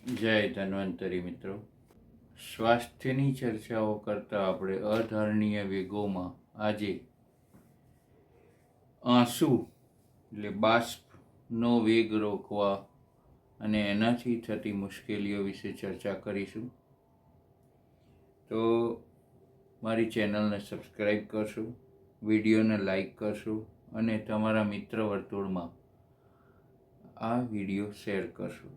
જય ધન્વંતરી મિત્રો. સ્વાસ્થ્યની ચર્ચાઓ કરતાં આપણે અધારણીય વેગોમાં આજે આંસુ એટલે બાષ્પનો વેગ રોકવા અને એનાથી થતી મુશ્કેલીઓ વિશે ચર્ચા કરીશું. તો મારી ચેનલને સબસ્ક્રાઈબ કરશો, વિડીયોને લાઈક કરશો અને તમારા મિત્ર વર્તુળમાં આ વિડીયો શેર કરશો.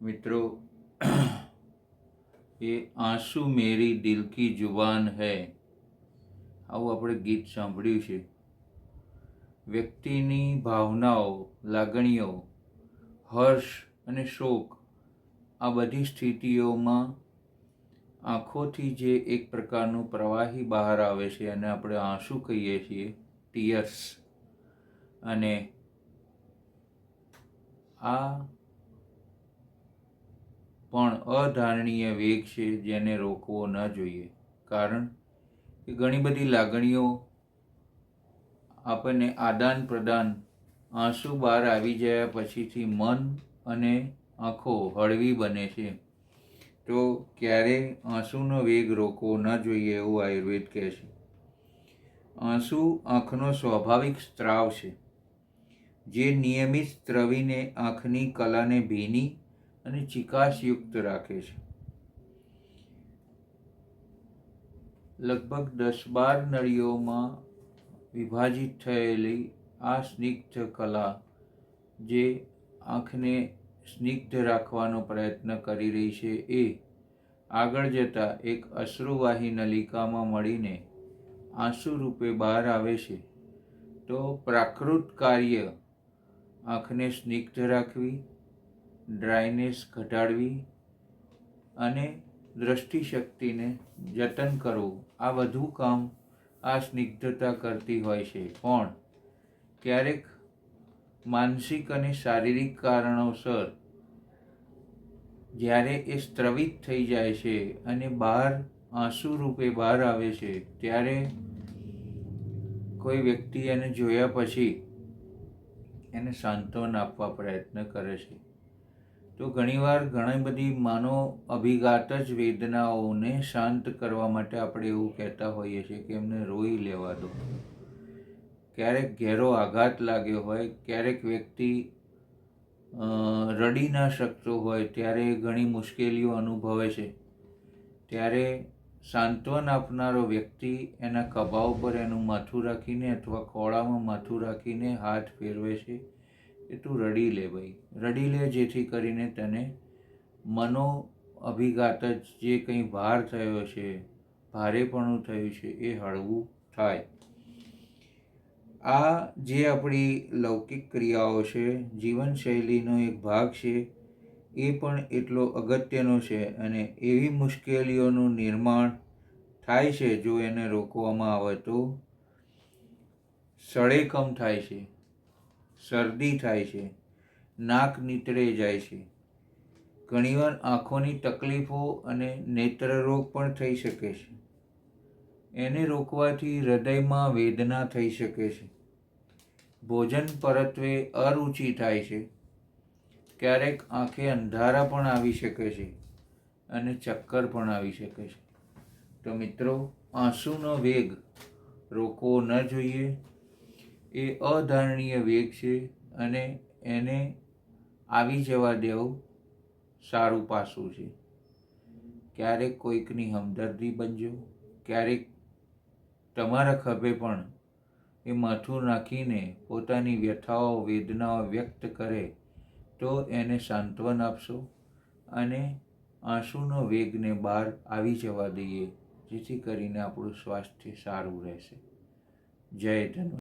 મિત્રો, એ આંસू મેરી દિલ કી જુબાન હૈ, આવું આપણે ગીત સાંભળ્યું છે. વ્યક્તિની ભાવનાઓ, લાગણીઓ, હર્ષ અને શોક, આ બધી સ્થિતિઓમાં આંખોથી જે એક પ્રકારનું પ્રવાહી બહાર આવે છે અને આપણે આંસુ કહીએ છીએ, ટીયર્સ. અને આ પણ અધારણીય વેગ છે જેને રોકવો ન જોઈએ. કારણ કે ઘણી બધી લાગણીઓ આપણને આદાન પ્રદાન, આંસુ બહાર આવી ગયા પછીથી મન અને આંખો હળવી બને છે. તો ક્યારે આંસુનો વેગ રોકવો ન જોઈએ એવું આયુર્વેદ કહે છે. આંસુ આંખનો સ્વાભાવિક સ્ત્રાવ છે જે નિયમિત સ્ત્રવીને આંખની કલાને ભીની અને ચિકાસયુક્ત રાખે છે. લગભગ 10-12 નળીઓમાં વિભાજિત થયેલી આ સ્નિગ્ધ કલા જે આંખને સ્નિગ્ધ રાખવાનો પ્રયત્ન કરી રહી છે, એ આગળ જતાં એક અશ્રુવાહી નલિકામાં મળીને આંસુ રૂપે બહાર આવે છે. તો પ્રાકૃત કાર્ય આંખને સ્નિગ્ધ રાખવી, ડ્રાયનેસ ઘટાડવી અને દ્રષ્ટિશક્તિને જતન કરવું, આ બધું કામ આ સ્નિગ્ધતા કરતી હોય છે. પણ ક્યારેક માનસિક અને શારીરિક કારણોસર જ્યારે એ સ્ત્રવિત થઈ જાય છે અને બહાર આંસુ રૂપે બહાર આવે છે, ત્યારે કોઈ વ્યક્તિ એને જોયા પછી એને સાંત્વન આપવા પ્રયત્ન કરે છે. તો ઘણીવાર ઘણી બધી માનો અભિઘાત જ વેદનાઓને શાંત કરવા માટે આપણે એવું કહેતા હોઈએ છીએ કે એમને રોઈ લેવા દો. ક્યારેક ઘેરો આઘાત લાગ્યો હોય, ક્યારેક વ્યક્તિ રડી ના શકતો હોય, ત્યારે ઘણી મુશ્કેલીઓ અનુભવે છે, ત્યારે સાંત્વન આપનારો વ્યક્તિ એના ખભા ઉપર એનું માથું રાખીને અથવા ખોળામાં માથું રાખીને હાથ ફેરવે છે કે તું રડી લે ભાઈ, રડી લે, જેથી કરીને તને મનો અભિઘાત જે કંઈ ભાર થયો છે, ભારેપણું થયું છે, એ હળવું થાય. આ જે આપણી લૌકિક ક્રિયાઓ છે, જીવનશૈલીનો એક ભાગ છે, એ પણ એટલો અગત્યનો છે. અને એવી મુશ્કેલીઓનું નિર્માણ થાય છે જો એને રોકવામાં આવે તો. સળેકમ થાય છે, શરદી થાય છે, નાક નીતરે જાય છે, ઘણીવાર આંખોની તકલીફો અને નેત્રરોગ પણ થઈ શકે છે. એને રોકવાથી હૃદયમાં વેદના થઈ શકે છે, ભોજન પરત્વે અરુચિ થાય છે, ક્યારેક આંખે અંધારા પણ આવી શકે છે અને ચક્કર પણ આવી શકે છે. તો મિત્રો, આંસુનો વેગ રોકવો ન જોઈએ. એ અધારણીય વેગ છે અને એને આવી જવા દેવું સારું પાસું છે. ક્યારેક કોઈકની હમદર્દી બનજો, ક્યારેક તમારા ખભે પણ એ માથું નાખીને પોતાની વ્યથાઓ, વેદનાઓ વ્યક્ત કરે તો એને સાંત્વન આપશો અને આંસુનો વેગને બહાર આવી જવા દઈએ, જેથી કરીને આપણું સ્વાસ્થ્ય સારું રહેશે. જય ધન્વંતરી.